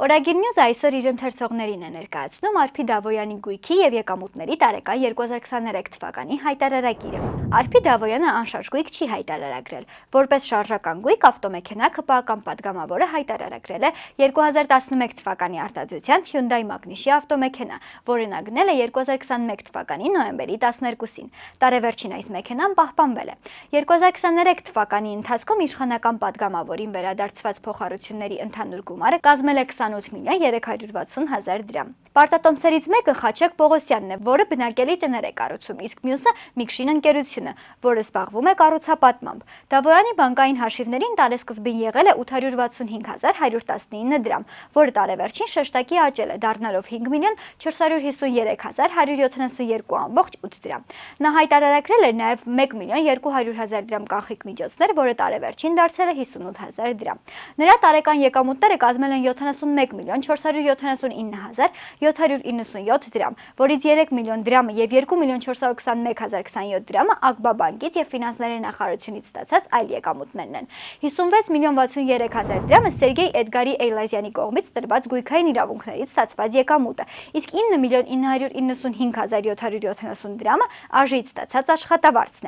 Օրագիր Նյուզ այսօր իր ընթերցողներին է ներկայացնում Արփի Դավոյանի գույքի եւ եկամուտների տարեկան 2023 թվականի հայտարարագիրը։ Արփի Դավոյանը անշարժ գույք չի հայտարարագրել։ Որպես շարժական գույք ավտոմեքենա ԿՊԱ-կան падգամավորը հայտարարագրել է 2011 թվականի արտադրության Hyundai Magnishի ավտոմեքենա, որը նա գնել է 2021 թվականի նոյեմբերի 12-ին։ Տարեվերջին այս մեքենան պահպանվել է։ 2023 թվականի ընթացքում իշխանական падգամավորին վերադարձված փոխառությունների ընդհանուր գումարը կազմել է 28 միլիոն 360 հազար դրամ։ Պարտատոմսերից մեկը Խաչիկ Պողոսյանն է, որը բնակելի տներ է կառուցում, իսկ մյուսը Միքշին ընկերությունը, որը զբաղվում է կառուցապատմամբ։ Դավոյանի բանկային հաշիվներին տարեսկզբին եղել է 885.119 դրամ, որը տարեվերջին շեշտակի աճել է, դառնալով 5 միլիոն 453.172.8 դրամ։ Նա հայտարարագրել էր նաև 1 միլիոն 200 հազար դրամ կանխիկ միջոցներ, որը տարեվերջին դարձել է 58 հազար դրամ։ Նրա տարեկան եկամուտները կազմել են 71 միլիոն 479.797 դրամ, որից 3 միլիոն դրամը եւ 2 միլիոն 421.027 դրամը ԱԿԲԱ բանկից եւ ֆինանսների նախարարությունից ստացած այլ եկամուտներն են։ 56 միլիոն 63 հազար դրամը Սերգեյ Էդգարի Էյլազյանի կողմից տրված գույքային իրավունքներից ստացված եկամուտ է, իսկ 9 միլիոն 995.770 դրամը արժեից ստացած աշխատավարձն է։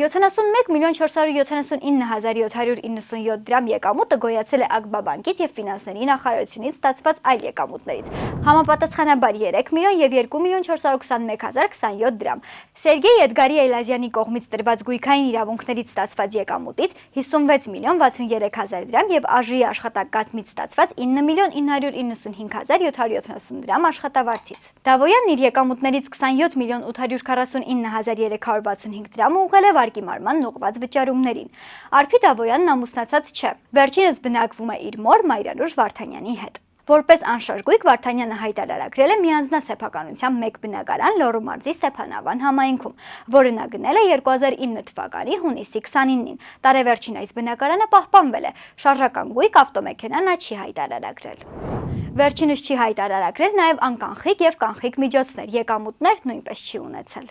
71 միլիոն 479.797 դրամ եկամուտը գոյացել է ԱԿԲԱ բանկից եւ ֆինանսների նախարարությունից ստացված այլ եկամուտներից, համապատասխանաբար 3 միլիոն եւ 2 միլիոն 421.027 դրամ։ Սերգեյ Էդգարի Էյլազյանի կողմից տրված գույքային իրավունքներից ստացված եկամուտից 56 միլիոն 63 հազար դրամ եւ արժեի աշխատակազմից ստացված 9 միլիոն 995.770 դրամ աշխատավարձից։ Դավոյանն իր եկամուտներից 27 միլիոն 849.365 դրամը ուղղել է վարկի մարման ուղղված վճարումներին։ Արփի Դավոյանն ամուսնացած չէ։ Վերջինս բնակվում է իր մոր Մայրարուժ Վարդանյանի հետ։ Որպես անշարժ գույք Վարդանյանը հայտարարագրել է միանձնասեփականությամբ 1 բնակարան Լոռու մարզի Ստեփանավան համայնքում, որը նա գնել է 2009 թվականի հունիսի 29-ին։ Տարեվերջին այս բնակարանը պահպանվել է։ Շարժական գույք ավտոմեքենա նա չի հայտարարագրել։ Վերջինս չի հայտարարագրել նաև անկանխիկ եւ կանխիկ միջոցներ, եկամուտներ նույնպես չի ունեցել։